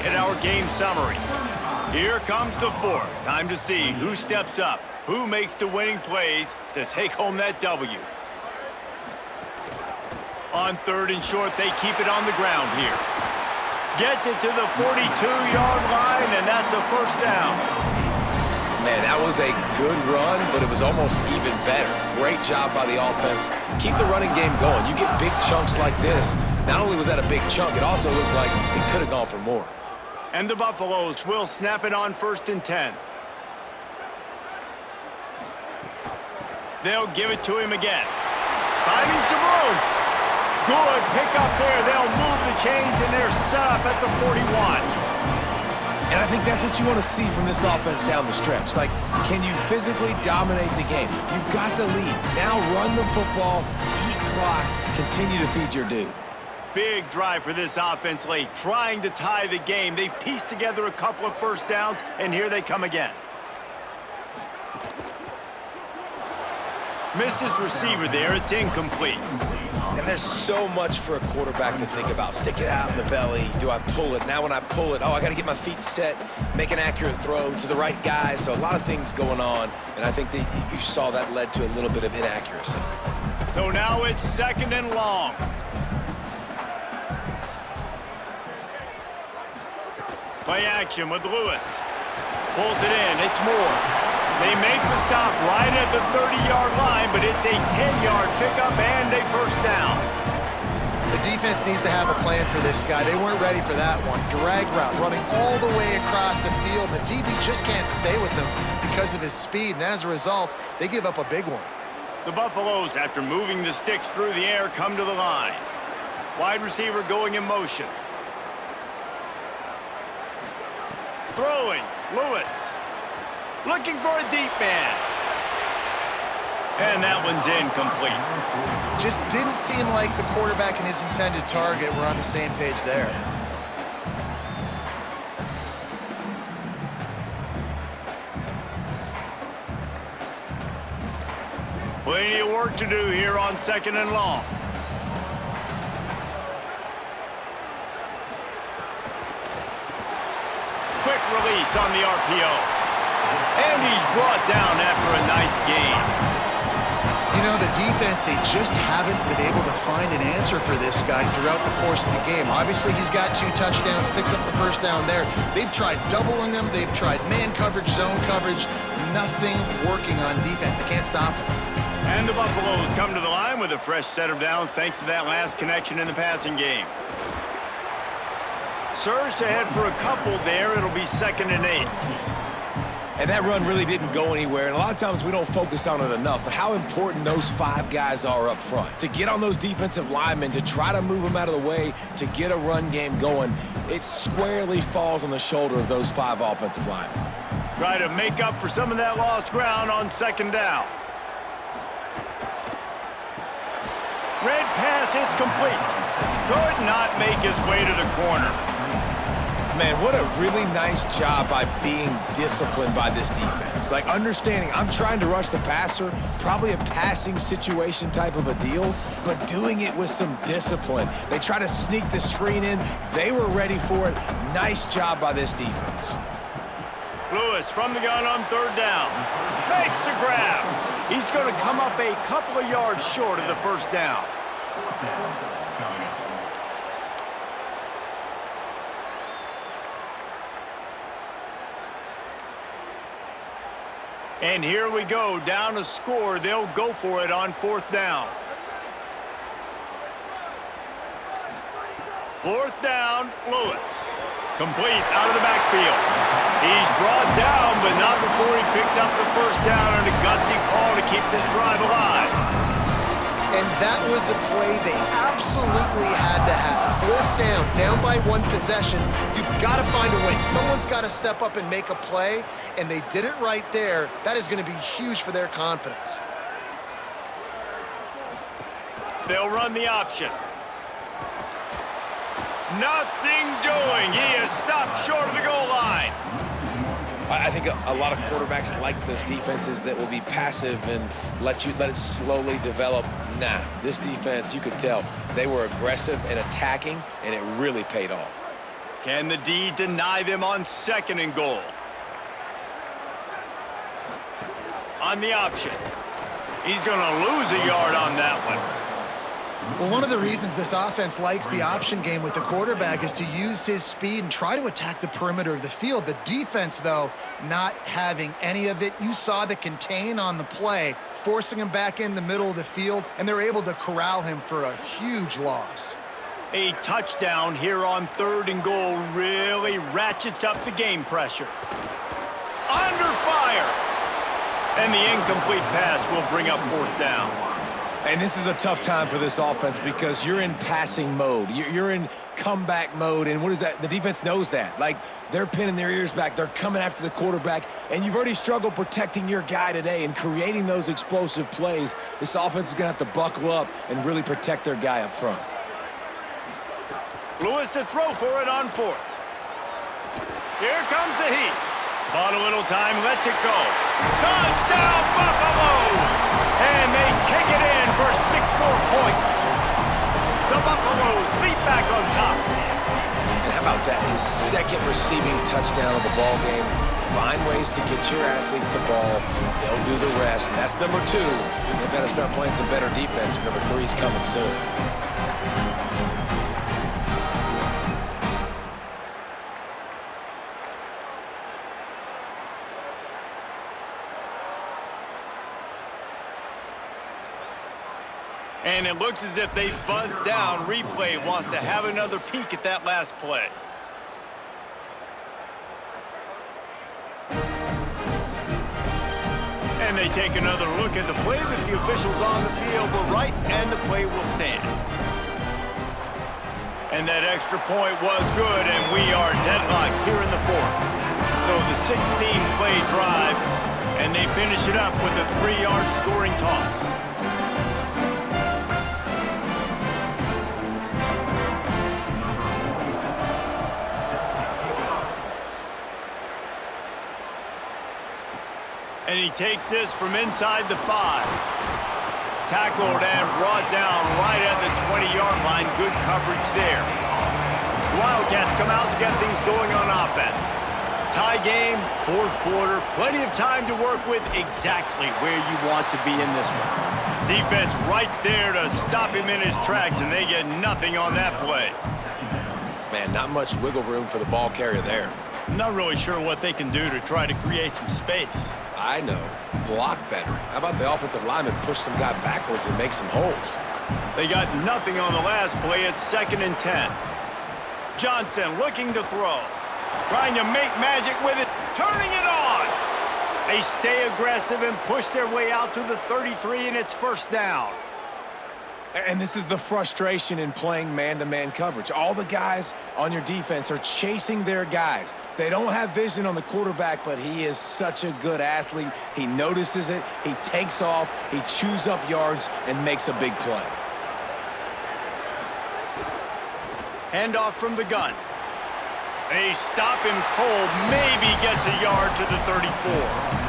at our game summary. Here comes the fourth. Time to see who steps up, who makes the winning plays to take home that W. On 3rd and short, they keep it on the ground here. Gets it to the 42-yard line, and that's a first down. Man, that was a good run, but it was almost even better. Great job by the offense. Keep the running game going. You get big chunks like this. Not only was that a big chunk, it also looked like it could have gone for more. And the Buffaloes will snap it on 1st and 10. They'll give it to him again. Finding some room. Good pick up there. They'll move the chains, and they're set up at the 41. And I think that's what you want to see from this offense down the stretch. Like, can you physically dominate the game? You've got the lead. Now run the football, eat clock, continue to feed your dude. Big drive for this offense late, trying to tie the game. They've pieced together a couple of first downs, and here they come again. Missed his receiver there. It's incomplete. And there's so much for a quarterback to think about. Stick it out in the belly. Do I pull it? Now when I pull it, I got to get my feet set, make an accurate throw to the right guy. So a lot of things going on, and I think that you saw that led to a little bit of inaccuracy. So now it's 2nd and long. Play action with Lewis. Pulls it in. It's Moore. They make the stop right at the 30-yard line, but it's a 10-yard pickup and a first down. The defense needs to have a plan for this guy. They weren't ready for that one. Drag route running all the way across the field. The DB just can't stay with him because of his speed, and as a result, they give up a big one. The Buffaloes, after moving the sticks through the air, come to the line. Wide receiver going in motion. Throwing, Lewis. Looking for a deep man. And that one's incomplete. Just didn't seem like the quarterback and his intended target were on the same page there. Plenty of work to do here on 2nd and long. Quick release on the RPO. And he's brought down after a nice gain. You know, the defense, they just haven't been able to find an answer for this guy throughout the course of the game. Obviously, he's got 2 touchdowns, picks up the first down there. They've tried doubling him. They've tried man coverage, zone coverage. Nothing working on defense. They can't stop him. And the Buffaloes come to the line with a fresh set of downs thanks to that last connection in the passing game. Surged ahead for a couple there. It'll be 2nd and 8. And that run really didn't go anywhere, and a lot of times we don't focus on it enough, but how important those 5 guys are up front. To get on those defensive linemen, to try to move them out of the way, to get a run game going, it squarely falls on the shoulder of those 5 offensive linemen. Try to make up for some of that lost ground on 2nd down. Red pass, it's complete. Could not make his way to the corner. Man, what a really nice job by being disciplined by this defense. Like, understanding I'm trying to rush the passer, probably a passing situation type of a deal, but doing it with some discipline. They try to sneak the screen in. They were ready for it. Nice job by this defense. Lewis from the gun on 3rd down. Makes the grab. He's going to come up a couple of yards short of the first down. And here we go, down a score. They'll go for it on 4th down. 4th down, Lewis. Complete out of the backfield. He's brought down, but not before he picks up the first down and a gutsy call to keep this drive alive. And that was a play they absolutely had to have. 4th down, down by 1 possession. You've got to find a way. Someone's got to step up and make a play, and they did it right there. That is going to be huge for their confidence. They'll run the option. Nothing doing. He is stopped short of the goal line. I think a lot of quarterbacks like those defenses that will be passive and let it slowly develop. Nah, this defense, you could tell, they were aggressive and attacking, and it really paid off. Can the D deny them on 2nd and goal? On the option. He's going to lose a yard on that one. Well, one of the reasons this offense likes the option game with the quarterback is to use his speed and try to attack the perimeter of the field. The defense, though, not having any of it. You saw the contain on the play, forcing him back in the middle of the field, and they're able to corral him for a huge loss. A touchdown here on 3rd and goal really ratchets up the game pressure. Under fire! And the incomplete pass will bring up 4th down. And this is a tough time for this offense because you're in passing mode. You're in comeback mode, and what is that? The defense knows that. Like, they're pinning their ears back. They're coming after the quarterback, and you've already struggled protecting your guy today and creating those explosive plays. This offense is going to have to buckle up and really protect their guy up front. Lewis to throw for it on 4th. Here comes the heat. Bought a little time, lets it go. Touchdown, Buffaloes! And they take it in for 6 more points. The Buffaloes leap back on top. And how about that? His 2nd receiving touchdown of the ball game. Find ways to get your athletes the ball. They'll do the rest. That's number 2. They better start playing some better defense. Number 3's coming soon. And it looks as if they buzzed down. Replay wants to have another peek at that last play. And they take another look at the play, but the officials on the field were right, and the play will stand. And that extra point was good, and we are deadlocked here in the 4th. So the 16-play drive, and they finish it up with a 3-yard scoring toss. And he takes this from inside the 5. Tackled and brought down right at the 20-yard line. Good coverage there. Wildcats come out to get things going on offense. Tie game, 4th quarter. Plenty of time to work with, exactly where you want to be in this one. Defense right there to stop him in his tracks, and they get nothing on that play. Man, not much wiggle room for the ball carrier there. I'm not really sure what they can do to try to create some space. I know. Block better. How about the offensive lineman push some guy backwards and make some holes? They got nothing on the last play. It's 2nd and 10. Johnson looking to throw. Trying to make magic with it. Turning it on. They stay aggressive and push their way out to the 33, and it's 1st down. And this is the frustration in playing man-to-man coverage. All the guys on your defense are chasing their guys. They don't have vision on the quarterback, but he is such a good athlete. He notices it, he takes off, he chews up yards, and makes a big play. Handoff from the gun. They stop him cold, maybe gets a yard to the 34.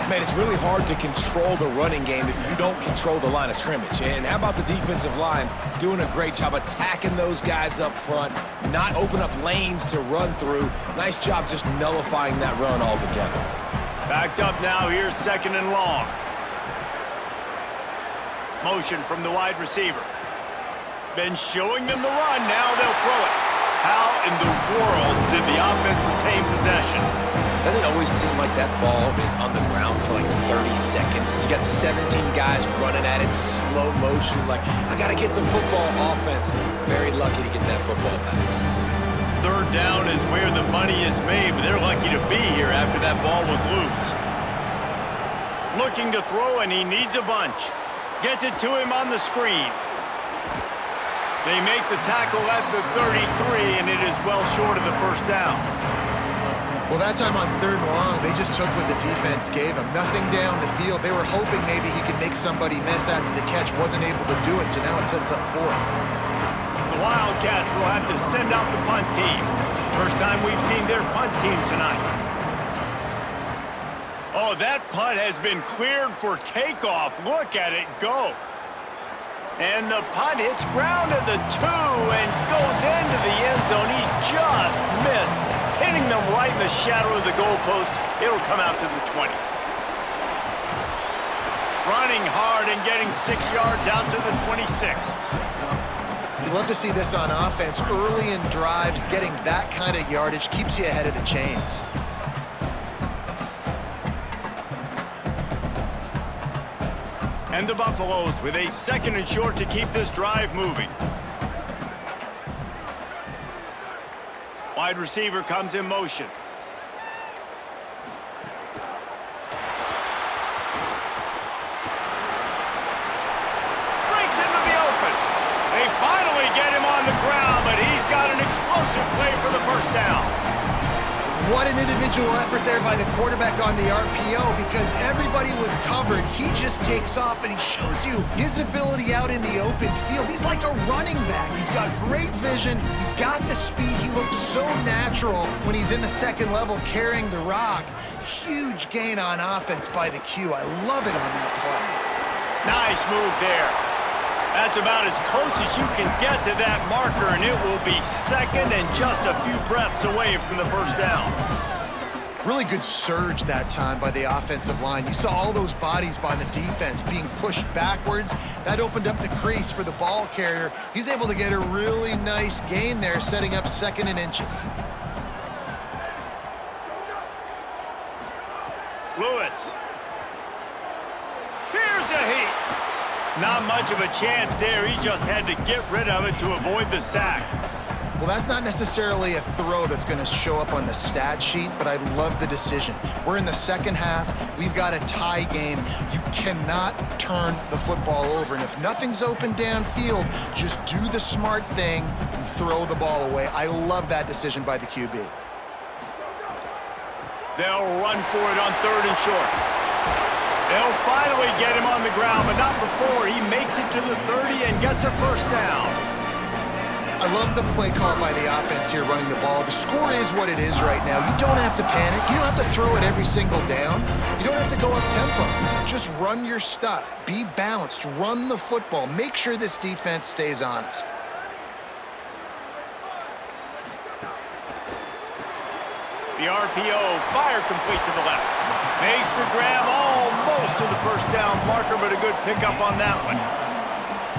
Man, it's really hard to control the running game if you don't control the line of scrimmage. And how about the defensive line doing a great job attacking those guys up front, not open up lanes to run through. Nice job just nullifying that run altogether. Backed up now, here's 2nd and long. Motion from the wide receiver. Been showing them the run, now they'll throw it. How in the world did the offense retain possession? Doesn't it always seem like that ball is on the ground for like 30 seconds? You got 17 guys running at it, slow motion, like, I gotta get the football. Offense, very lucky to get that football back. 3rd down is where the money is made, but they're lucky to be here after that ball was loose. Looking to throw, and he needs a bunch. Gets it to him on the screen. They make the tackle at the 33, and it is well short of the 1st down. Well, that time on 3rd and long, they just took what the defense gave them. Nothing down the field. They were hoping maybe he could make somebody miss after the catch. Wasn't able to do it, so now it sets up 4th. The Wildcats will have to send out the punt team. First time we've seen their punt team tonight. Oh, that punt has been cleared for takeoff. Look at it go. And the punt hits ground at the 2 and goes into the end zone. He just missed, hitting them right in the shadow of the goalpost. It'll come out to the 20. Running hard and getting 6 yards out to the 26. You love to see this on offense. Early in drives, getting that kind of yardage keeps you ahead of the chains. And the Buffaloes with a 2nd and short to keep this drive moving. Wide receiver comes in motion. Breaks into the open. They finally get him on the ground, but he's got an explosive play for the first down. What an individual effort there by the quarterback on the RPO, because everybody was covered. He just takes off, and he shows you his ability out in the open field. He's like a running back. He's got great vision. He's got the speed. He looks so natural when he's in the second level carrying the rock. Huge gain on offense by the Q. I love it on that play. Nice move there. That's about as close as you can get to that marker, and it will be 2nd and just a few breaths away from the first down. Really good surge that time by the offensive line. You saw all those bodies by the defense being pushed backwards. That opened up the crease for the ball carrier. He's able to get a really nice gain there, setting up 2nd and inches. Lewis. Here's a heat. Not much of a chance there. He just had to get rid of it to avoid the sack. Well, that's not necessarily a throw that's going to show up on the stat sheet, but I love the decision. We're in the second half. We've got a tie game. You cannot turn the football over. And if nothing's open downfield, just do the smart thing and throw the ball away. I love that decision by the QB. They'll run for it on 3rd and short. They'll finally get him on the ground, but not before he makes it to the 30 and gets a first down. I love the play call by the offense here running the ball. The score is what it is right now. You don't have to panic. You don't have to throw it every single down. You don't have to go up tempo. Just run your stuff. Be balanced. Run the football. Make sure this defense stays honest. The RPO, fire complete to the left. Makes the grab almost to the first down marker, but a good pickup on that one.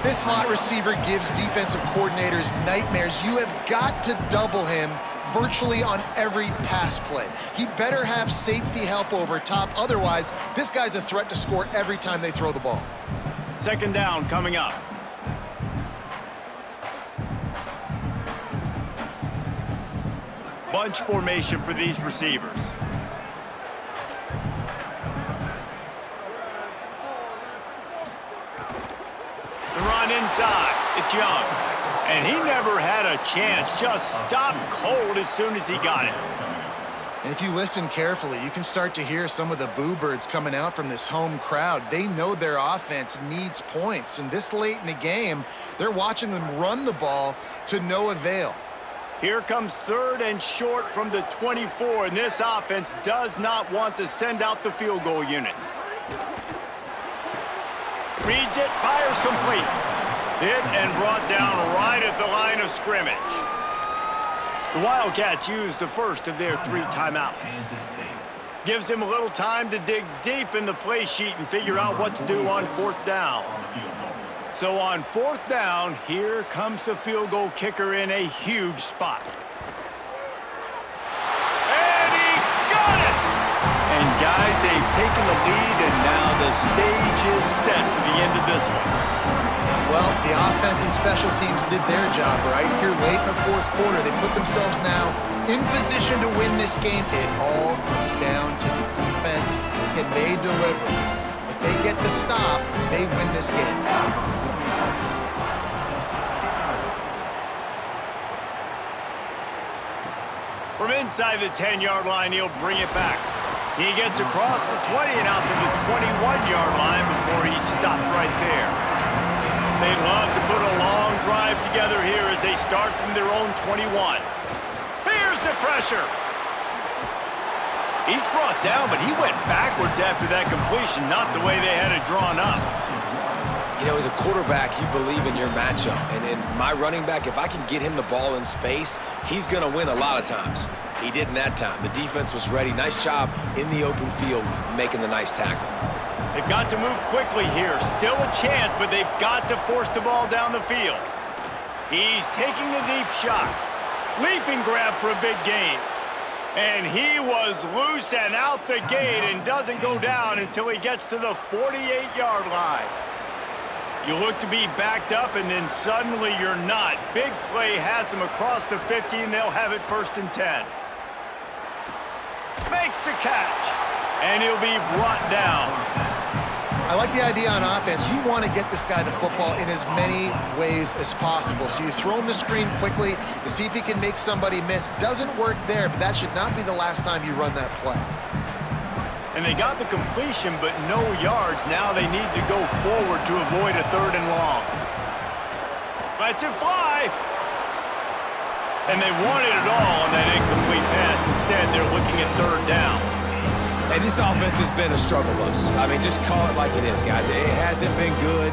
This slot receiver gives defensive coordinators nightmares. You have got to double him virtually on every pass play. He better have safety help over top. Otherwise, this guy's a threat to score every time they throw the ball. 2nd down coming up. Bunch formation for these receivers. The run inside. It's Young. And he never had a chance. Just stopped cold as soon as he got it. And if you listen carefully, you can start to hear some of the boo birds coming out from this home crowd. They know their offense needs points. And this late in the game, they're watching them run the ball to no avail. Here comes 3rd and short from the 24, and this offense does not want to send out the field goal unit. Reads it, fires complete. Hit and brought down right at the line of scrimmage. The Wildcats used the first of their 3 timeouts. Gives him a little time to dig deep in the play sheet and figure out what to do on 4th down. So on 4th down, here comes the field goal kicker in a huge spot. And he got it! And guys, they've taken the lead, and now the stage is set for the end of this one. Well, the offense and special teams did their job, right? Here late in the 4th quarter, they put themselves now in position to win this game. It all comes down to the defense. Can they deliver? If they get the stop, they win this game. From inside the 10-yard line, he'll bring it back. He gets across the 20 and out to the 21-yard line before he stopped right there. They'd love to put a long drive together here as they start from their own 21. Here's the pressure. He's brought down, but he went backwards after that completion, not the way they had it drawn up. You know, as a quarterback, you believe in your matchup. And in my running back, if I can get him the ball in space, he's going to win a lot of times. He didn't that time. The defense was ready. Nice job in the open field making the nice tackle. They've got to move quickly here. Still a chance, but they've got to force the ball down the field. He's taking a deep shot. Leaping grab for a big gain. And he was loose and out the gate and doesn't go down until he gets to the 48-yard line. You look to be backed up, and then suddenly you're not. Big play has them across the 50, and they'll have it 1st and 10. Makes the catch, and he'll be brought down. I like the idea on offense. You want to get this guy the football in as many ways as possible. So you throw him the screen quickly to see if he can make somebody miss. Doesn't work there, but that should not be the last time you run that play. And they got the completion, but no yards. Now they need to go forward to avoid a 3rd and long. Lets it fly. And they wanted it all on that incomplete pass. Instead, they're looking at 3rd down. Hey, this offense has been a struggle bus. I mean, just call it like it is, guys. It hasn't been good,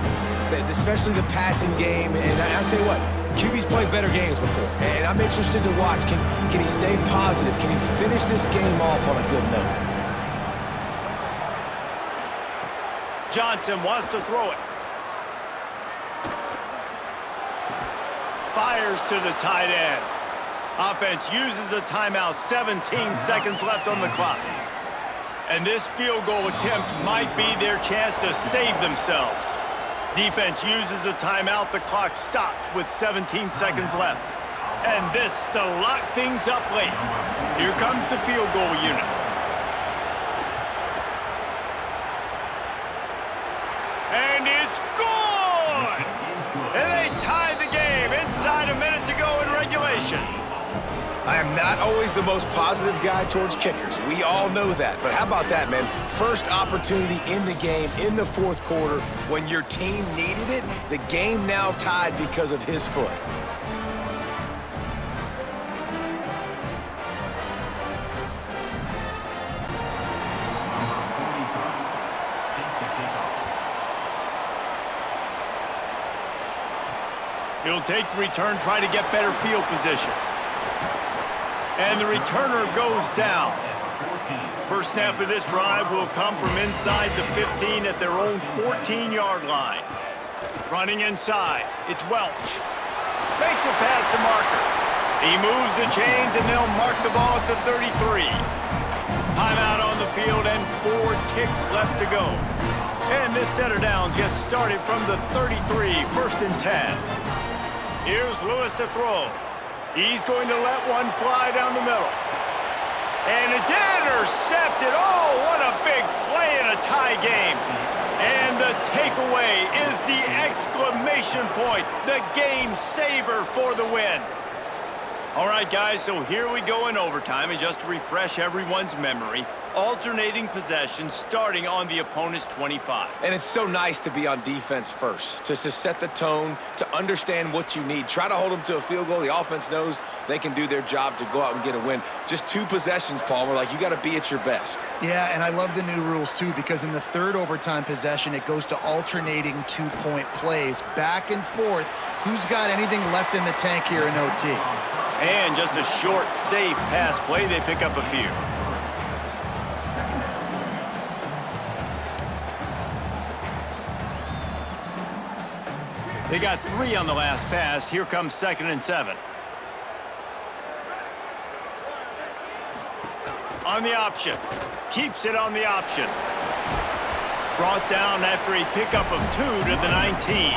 especially the passing game. And I'll tell you what, QB's played better games before. And I'm interested to watch. Can he stay positive? Can he finish this game off on a good note? Johnson wants to throw it. Fires to the tight end. Offense uses a timeout. 17 seconds left on the clock. And this field goal attempt might be their chance to save themselves. Defense uses a timeout. The clock stops with 17 seconds left. And this to lock things up late. Here comes the field goal unit. And it's good! And they tied the game inside a minute to go in regulation. I am not always the most positive guy towards kickers. We all know that. But how about that, man? First opportunity in the game, in the 4th quarter, when your team needed it, the game now tied because of his foot. He'll take the return, try to get better field position. And the returner goes down. First snap of this drive will come from inside the 15 at their own 14-yard line. Running inside, it's Welch. Makes it past the marker. He moves the chains, and they'll mark the ball at the 33. Timeout on the field, and 4 ticks left to go. And this set of downs gets started from the 33, 1st and 10. Here's Lewis to throw. He's going to let one fly down the middle. And it's intercepted. Oh, what a big play in a tie game. And the takeaway is the exclamation point, the game saver for the win. All right, guys, so here we go in overtime. And just to refresh everyone's memory, alternating possession starting on the opponent's 25. And it's so nice to be on defense first, to set the tone, to understand what you need. Try to hold them to a field goal. The offense knows they can do their job to go out and get a win. Just 2 possessions, Palmer. Like, you got to be at your best. Yeah, and I love the new rules, too, because in the 3rd overtime possession, it goes to alternating 2-point plays. Back and forth. Who's got anything left in the tank here in OT? And just a short, safe pass play. They pick up a few. They got 3 on the last pass. Here comes 2nd and 7. On the option. Keeps it on the option. Brought down after a pickup of 2 to the 19.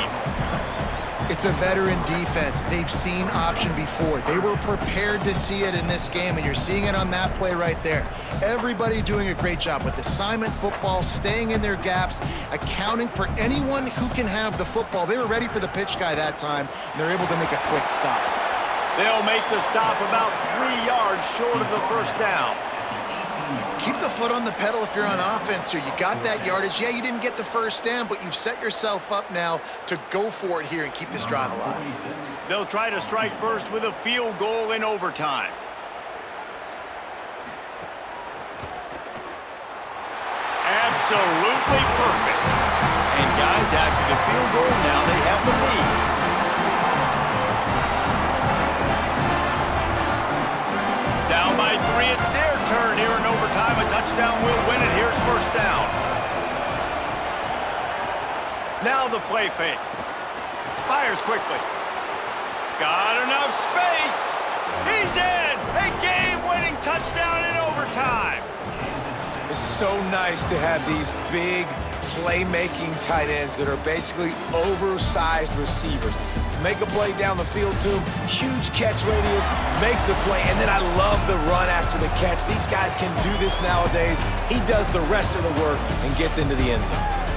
It's a veteran defense. They've seen option before. They were prepared to see it in this game, and you're seeing it on that play right there. Everybody doing a great job with assignment football, staying in their gaps, accounting for anyone who can have the football. They were ready for the pitch guy that time, and they're able to make a quick stop. They'll make the stop about 3 yards short of the 1st down. Keep the foot on the pedal if you're on offense here. You got that yardage. Yeah, you didn't get the 1st down, but you've set yourself up now to go for it here and keep this drive alive. They'll try to strike first with a field goal in overtime. Absolutely perfect. And guys, after the field goal, now they have the lead. Down by 3, it's their turn here in overtime. A touchdown will win it. Here's first down. Now the play fake. Fires quickly. Got enough space. He's in. A game-winning touchdown in overtime. It's so nice to have these big, playmaking tight ends that are basically oversized receivers. To make a play down the field to him, huge catch radius, makes the play, and then I love the run after the catch. These guys can do this nowadays. He does the rest of the work and gets into the end zone.